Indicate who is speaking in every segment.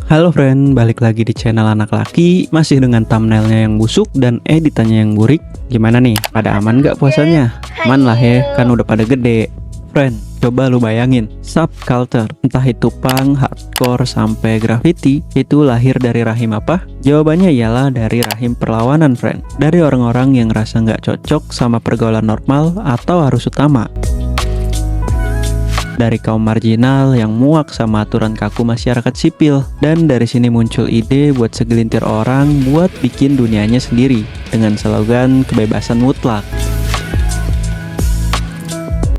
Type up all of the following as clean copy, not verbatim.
Speaker 1: Halo friend, balik lagi di channel Anak Laki. Masih dengan thumbnailnya yang busuk dan editannya yang burik. Gimana nih, pada aman gak puasanya? Aman lah ya, kan udah pada gede. Friend, coba lu bayangin, subculture, entah itu punk, hardcore, sampai graffiti, itu lahir dari rahim apa? Jawabannya ialah dari rahim perlawanan friend. Dari orang-orang yang ngerasa gak cocok sama pergaulan normal atau arus utama. Dari kaum marginal yang muak sama aturan kaku masyarakat sipil. Dan dari sini muncul ide buat segelintir orang buat bikin dunianya sendiri dengan slogan kebebasan mutlak.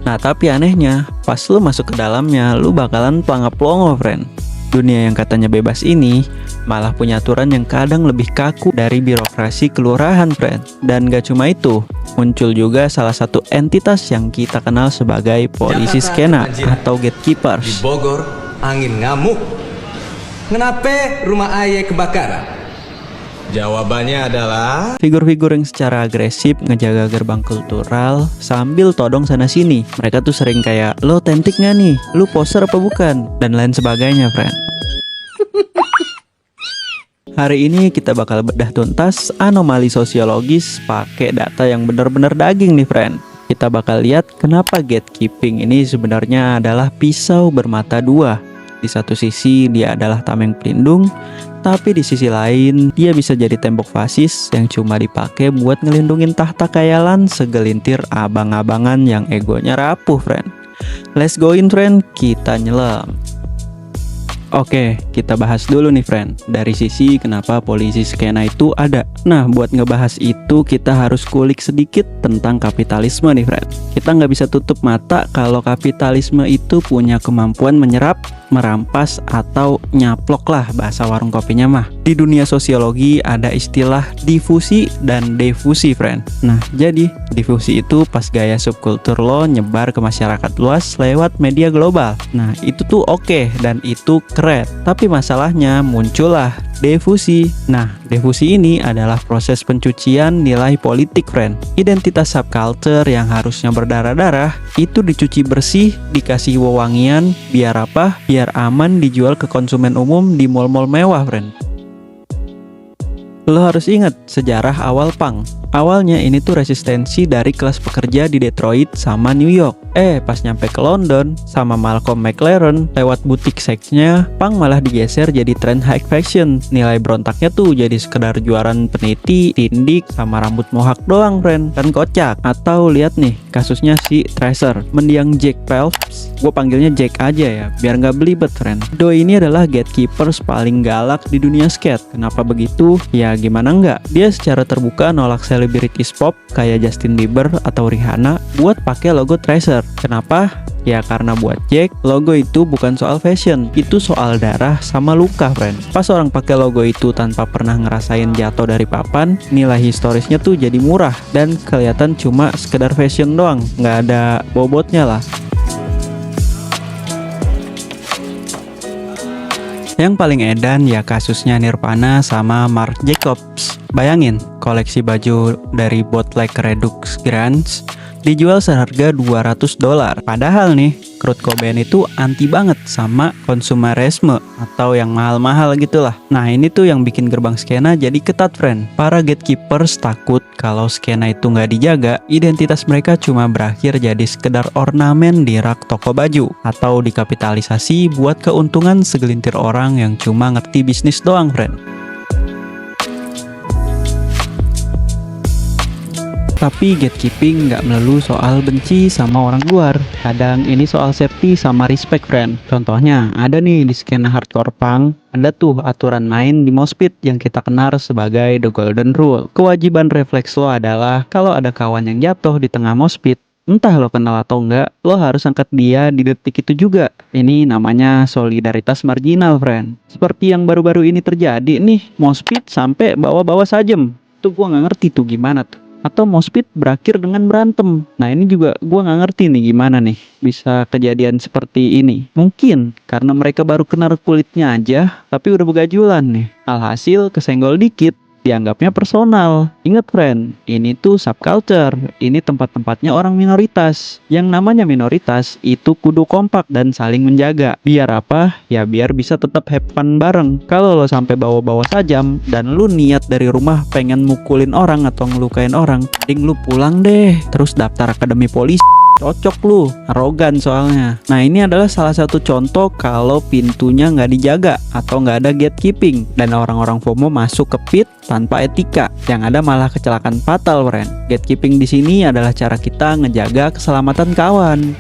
Speaker 1: Nah tapi anehnya, pas lu masuk ke dalamnya, lu bakalan pelangap-pelongo friend. Dunia yang katanya bebas ini malah punya aturan yang kadang lebih kaku dari birokrasi kelurahan friend. Dan gak cuma itu, muncul juga salah satu entitas yang kita kenal sebagai polisi skena atau
Speaker 2: Di
Speaker 1: gatekeepers.
Speaker 2: Bogor, angin ngamuk. Kenapa rumah ayah kebakaran? Jawabannya adalah
Speaker 1: Figur-figur yang secara agresif ngejaga gerbang kultural sambil todong sana sini. Mereka tuh sering kayak, lo otentik gak nih? Lo poser apa bukan? Dan lain sebagainya friend. Hari ini kita bakal bedah tuntas anomali sosiologis pakai data yang bener-bener daging nih friend. Kita bakal lihat kenapa gatekeeping ini sebenarnya adalah pisau bermata dua. Di satu sisi dia adalah tameng pelindung, tapi di sisi lain dia bisa jadi tembok fasis yang cuma dipakai buat ngelindungin tahta khayalan segelintir abang-abangan yang egonya rapuh friend. Let's go in friend, kita nyelam. Oke, kita bahas dulu nih friend, dari sisi kenapa polisi skena itu ada. Nah, buat ngebahas itu kita harus kulik sedikit tentang kapitalisme nih friend. Kita nggak bisa tutup mata kalau kapitalisme itu punya kemampuan menyerap, merampas, atau nyaplok lah bahasa warung kopinya mah. Di dunia sosiologi ada istilah difusi dan defusi friend. Nah, jadi difusi itu pas gaya subkultur lo nyebar ke masyarakat luas lewat media global. Nah, itu tuh oke dan itu keren. Tapi masalahnya muncullah defusi. Nah, defusi ini adalah proses pencucian nilai politik friend. Identitas subculture yang harusnya berdarah-darah itu dicuci bersih, dikasih wewangian, biar apa? Biar aman dijual ke konsumen umum di mall-mall mewah friend. Lo harus ingat sejarah awal punk. Awalnya ini tuh resistensi dari kelas pekerja di Detroit sama New York. Pas nyampe ke London sama Malcolm McLaren lewat butik seksnya, punk malah digeser jadi tren high fashion. Nilai berontaknya tuh jadi sekedar juaran peniti, tindik, sama rambut mohawk doang friend. Kan kocak. Atau lihat nih kasusnya si Tracer, mendiang Jack Phelps. Gue panggilnya Jack aja ya, biar nggak belibet friend. Doi ini adalah gatekeepers paling galak di dunia skate. Kenapa begitu? Ya gimana nggak? Dia secara terbuka nolak selebritis pop kayak Justin Bieber atau Rihanna buat pakai logo Tracer. Kenapa? Ya karena buat Jack, logo itu bukan soal fashion, itu soal darah sama luka friend. Pas orang pakai logo itu tanpa pernah ngerasain jatuh dari papan, nilai historisnya tuh jadi murah dan kelihatan cuma sekedar fashion doang, nggak ada bobotnya lah. Yang paling edan ya kasusnya Nirvana sama Marc Jacobs. Bayangin, koleksi baju dari Bootleg Redux Grunge dijual seharga $200. Padahal nih, Kurt Cobain itu anti banget sama konsumerisme atau yang mahal-mahal gitulah. Nah ini tuh yang bikin gerbang skena jadi ketat friend. Para gatekeepers takut kalau skena itu nggak dijaga, identitas mereka cuma berakhir jadi sekedar ornamen di rak toko baju atau dikapitalisasi buat keuntungan segelintir orang yang cuma ngerti bisnis doang friend. Tapi gatekeeping nggak melulu soal benci sama orang luar. Kadang ini soal safety sama respect friend. Contohnya ada nih di skena hardcore punk, ada tuh aturan main di moshpit yang kita kenal sebagai the golden rule. Kewajiban refleks lo adalah kalau ada kawan yang jatuh di tengah moshpit, entah lo kenal atau enggak, lo harus angkat dia di detik itu juga. Ini namanya solidaritas marginal friend. Seperti yang baru-baru ini terjadi nih, moshpit sampai bawa-bawa sajem. Tuh gua nggak ngerti tuh gimana tuh. Atau moshpit berakhir dengan berantem. Nah ini juga gue nggak ngerti nih gimana nih bisa kejadian seperti ini. Mungkin karena mereka baru kenal kulitnya aja, tapi udah begajulan nih. Alhasil kesenggol dikit, dianggapnya personal. Ingat friend, ini tuh subculture. Ini tempat-tempatnya orang minoritas. Yang namanya minoritas itu kudu kompak dan saling menjaga. Biar apa? Ya biar bisa tetap have fun bareng. Kalau lo sampai bawa-bawa sajam dan lu niat dari rumah pengen mukulin orang atau ngelukain orang, mending lu pulang deh. Terus daftar akademi polisi. Cocok lu, arogan soalnya. Nah ini adalah salah satu contoh kalau pintunya nggak dijaga atau nggak ada gatekeeping dan orang-orang FOMO masuk ke pit tanpa etika. Yang ada malah kecelakaan fatal, friend. Gatekeeping di sini adalah cara kita ngejaga keselamatan kawan.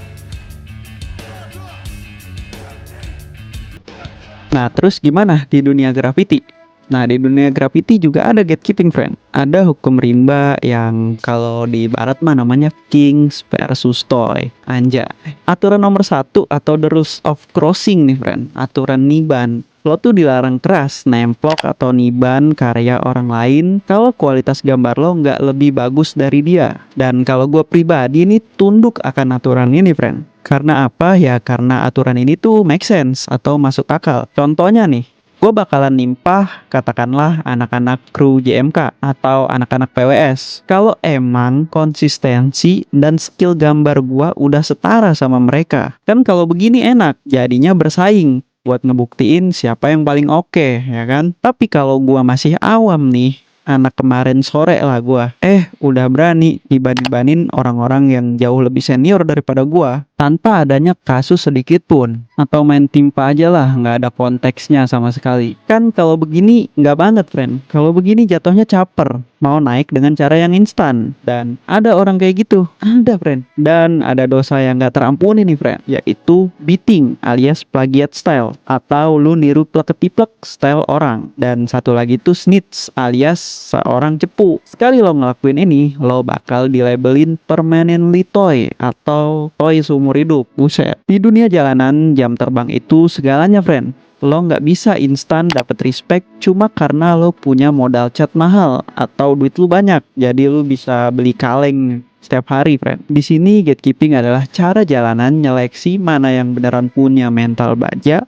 Speaker 1: Nah terus gimana di dunia graffiti? Nah di dunia graffiti juga ada gatekeeping, friend. Ada hukum rimba yang kalau di barat mah namanya Kings versus Toy. Anjay. Aturan nomor 1 atau the rules of crossing nih, friend. Aturan niban. Lo tuh dilarang keras nemplok atau niban karya orang lain kalau kualitas gambar lo nggak lebih bagus dari dia. Dan kalau gue pribadi ini tunduk akan aturan ini, friend. Karena apa? Ya karena aturan ini tuh make sense atau masuk akal. Contohnya nih, gue bakalan nimpah katakanlah anak-anak kru JMK atau anak-anak PWS. Kalau emang konsistensi dan skill gambar gue udah setara sama mereka. Kan kalau begini enak, jadinya bersaing buat ngebuktiin siapa yang paling oke, ya kan? Tapi kalau gue masih awam nih, anak kemarin sore lah gua, udah berani dibanding-banding orang-orang yang jauh lebih senior daripada gua tanpa adanya kasus sedikit pun, atau main timpa aja lah, nggak ada konteksnya sama sekali. Kan kalau begini nggak banget, friend. Kalau begini jatuhnya caper, mau naik dengan cara yang instan. Dan ada orang kayak gitu, ada, friend. Dan ada dosa yang nggak terampuni nih, friend, yaitu beating alias plagiat style, atau lu niru plek-ketiplek style orang. Dan satu lagi tuh snitch alias seorang cepu. Sekali lo ngelakuin ini, lo bakal dilabelin permanently toy atau toy seumur hidup. Buset. Di dunia jalanan, jam terbang itu segalanya, friend. Lo nggak bisa instan dapet respect cuma karena lo punya modal cat mahal atau duit lu banyak. Jadi lu bisa beli kaleng setiap hari, friend. Di sini gatekeeping adalah cara jalanan nyeleksi mana yang beneran punya mental baja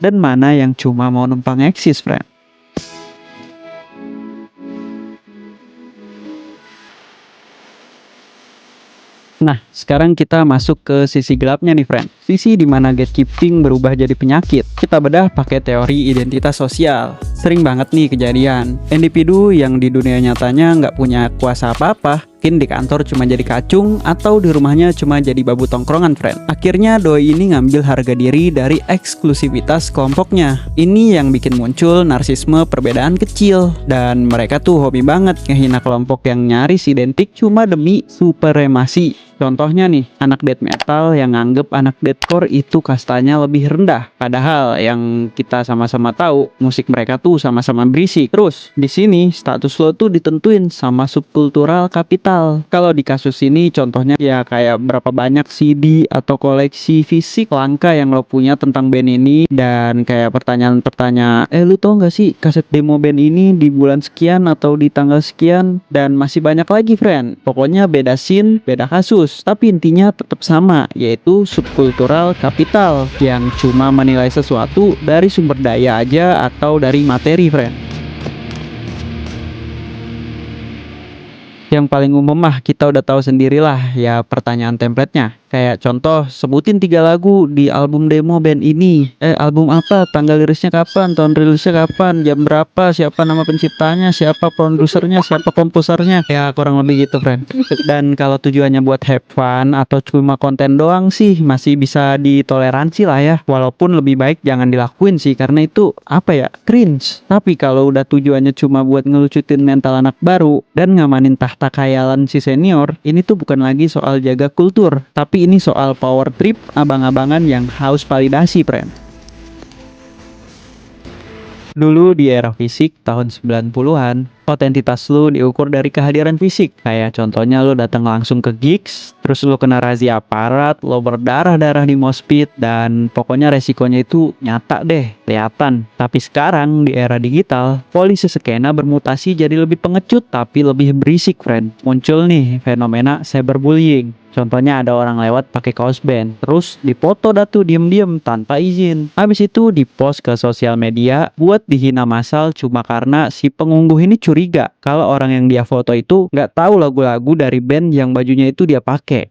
Speaker 1: dan mana yang cuma mau numpang eksis, friend. Nah, sekarang kita masuk ke sisi gelapnya nih, friend. Sisi dimana gatekeeping berubah jadi penyakit. Kita bedah pakai teori identitas sosial. Sering banget nih kejadian. Individu yang di dunia nyatanya nggak punya kuasa apa-apa, mungkin di kantor cuma jadi kacung atau di rumahnya cuma jadi babu tongkrongan, friend. Akhirnya doi ini ngambil harga diri dari eksklusivitas kelompoknya. Ini yang bikin muncul narsisme perbedaan kecil. Dan mereka tuh hobi banget ngehina kelompok yang nyaris identik cuma demi supremasi. Contohnya nih, anak death metal yang nganggep anak deathcore itu kastanya lebih rendah. Padahal yang kita sama-sama tahu, musik mereka tuh sama-sama berisik. Terus, di sini status lo tuh ditentuin sama subkultural kapital. Kalau di kasus ini contohnya ya kayak berapa banyak CD atau koleksi fisik langka yang lo punya tentang band ini. Dan kayak pertanyaan-pertanyaan, lu tau gak sih kaset demo band ini di bulan sekian atau di tanggal sekian? Dan masih banyak lagi, friend. Pokoknya beda scene, beda kasus. Tapi intinya tetap sama, yaitu subkultural kapital yang cuma menilai sesuatu dari sumber daya aja atau dari materi, friend. Yang paling umum mah kita udah tahu sendirilah ya pertanyaan template-nya. Kayak contoh, sebutin 3 lagu di album demo band ini. Album apa? Tanggal rilisnya kapan? Tahun rilisnya kapan? Jam berapa? Siapa nama penciptanya? Siapa produsernya? Siapa komposernya? Ya kurang lebih gitu, friend. Dan kalau tujuannya buat have fun atau cuma konten doang sih masih bisa ditoleransi lah ya. Walaupun lebih baik jangan dilakuin sih karena itu apa ya? Cringe. Tapi kalau udah tujuannya cuma buat ngelucutin mental anak baru dan ngamanin tahta khayalan si senior, ini tuh bukan lagi soal jaga kultur, tapi ini soal power trip abang-abangan yang haus validasi, friend. Dulu di era fisik tahun 90-an, otentitas lu diukur dari kehadiran fisik. Kayak contohnya lu datang langsung ke gigs, terus lu kena razia aparat, lu berdarah-darah di moshpit, dan pokoknya resikonya itu nyata deh, kelihatan. Tapi sekarang di era digital, polisi skena bermutasi jadi lebih pengecut tapi lebih berisik, friend. Muncul nih fenomena cyberbullying. Contohnya ada orang lewat pakai kaos band, terus dipoto dah tuh diem-diem tanpa izin. Habis itu dipost ke sosial media buat dihina massal cuma karena si pengungguh ini curiga curiga kalau orang yang dia foto itu nggak tahu lagu-lagu dari band yang bajunya itu dia pakai.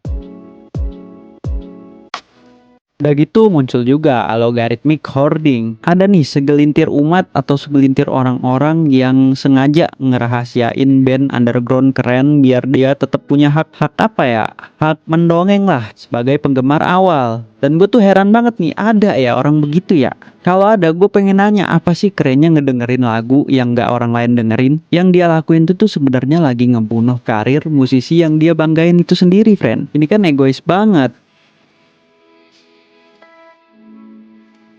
Speaker 1: Udah gitu muncul juga algorithmic hoarding. Ada nih segelintir umat atau segelintir orang-orang yang sengaja ngerahasiain band underground keren biar dia tetap punya hak apa ya? Hak mendongeng lah sebagai penggemar awal. Dan gue tuh heran banget nih, ada ya orang begitu ya? Kalau ada, gue pengen nanya apa sih kerennya ngedengerin lagu yang gak orang lain dengerin? Yang dia lakuin itu tuh sebenarnya lagi ngebunuh karir musisi yang dia banggain itu sendiri, friend. Ini kan egois banget.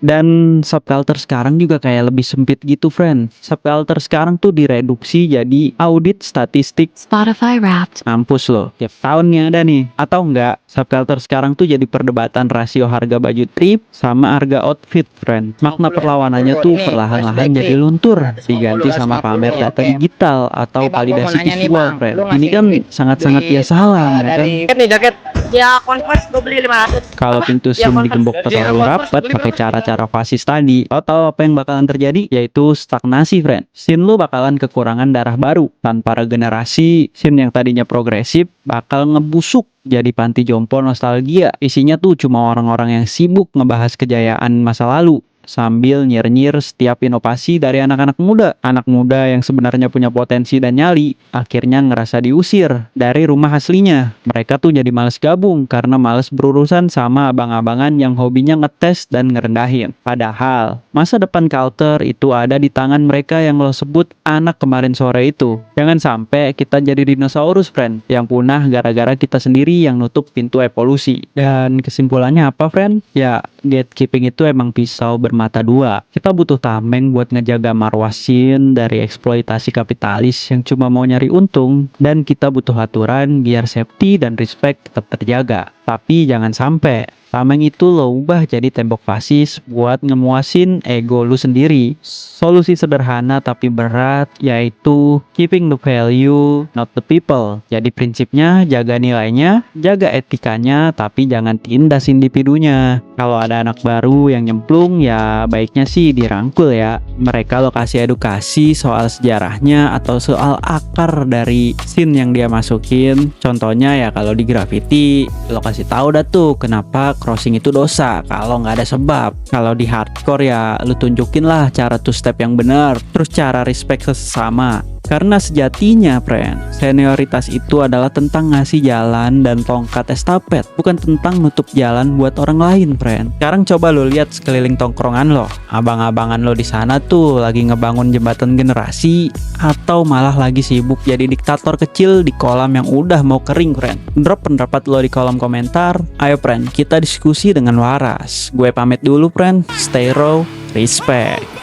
Speaker 1: Dan subculture sekarang juga kayak lebih sempit gitu, friend. Subculture sekarang tuh direduksi jadi audit statistik
Speaker 3: Spotify Wrapped.
Speaker 1: mampus loh. Tiap tahunnya ada nih. Atau enggak, subculture sekarang tuh jadi perdebatan rasio harga baju trip sama harga outfit, friend. Makna perlawanannya tuh perlahan-lahan jadi luntur, diganti sama pamer data digital atau validasi visual, friend. Ini kan sangat-sangat ya salah, ya kan?
Speaker 3: Nih jaket. Ya Converse gue beli 500.
Speaker 1: Kalau pintu SIM digembok terlalu rapat pakai cara-cara fasis tadi, lo tahu apa yang bakalan terjadi? Yaitu stagnasi, friend. SIM lu bakalan kekurangan darah baru. Tanpa regenerasi, SIM yang tadinya progresif bakal ngebusuk jadi panti jompo nostalgia. Isinya tuh cuma orang-orang yang sibuk ngebahas kejayaan masa lalu sambil nyir-nyir setiap inovasi dari anak-anak muda. Anak muda yang sebenarnya punya potensi dan nyali, akhirnya ngerasa diusir dari rumah aslinya. Mereka tuh jadi males gabung karena males berurusan sama abang-abangan yang hobinya ngetes dan ngerendahin. Padahal, masa depan culture itu ada di tangan mereka yang lo sebut anak kemarin sore itu. Jangan sampai kita jadi dinosaurus, friend, yang punah gara-gara kita sendiri yang nutup pintu evolusi. Dan kesimpulannya apa, friend? Ya, gatekeeping itu emang pisau bermata dua. Kita butuh tameng buat ngejaga marwah scene dari eksploitasi kapitalis yang cuma mau nyari untung, dan kita butuh aturan biar safety dan respect tetap terjaga. Tapi jangan sampai tameng itu lo ubah jadi tembok fasis buat ngemuasin ego lu sendiri. Solusi sederhana tapi berat yaitu keeping the value, not the people. Jadi prinsipnya jaga nilainya, jaga etikanya, tapi jangan tindas individunya. Kalau ada anak baru yang nyemplung ya baiknya sih dirangkul ya. Mereka lo kasih edukasi soal sejarahnya atau soal akar dari scene yang dia masukin. Contohnya ya kalau di graffiti lo kasih tahu dah tuh kenapa crossing itu dosa kalau nggak ada sebab. Kalau di hardcore ya lu tunjukin lah cara two step yang benar, terus cara respect sesama. Karena sejatinya, friend, senioritas itu adalah tentang ngasih jalan dan tongkat estafet, bukan tentang nutup jalan buat orang lain, friend. Sekarang coba lo lihat sekeliling tongkrongan lo. Abang-abangan lo di sana tuh lagi ngebangun jembatan generasi atau malah lagi sibuk jadi diktator kecil di kolam yang udah mau kering, friend. Drop pendapat lo di kolom komentar. Ayo, friend, kita diskusi dengan waras. Gue pamit dulu, friend. Stay raw, respect.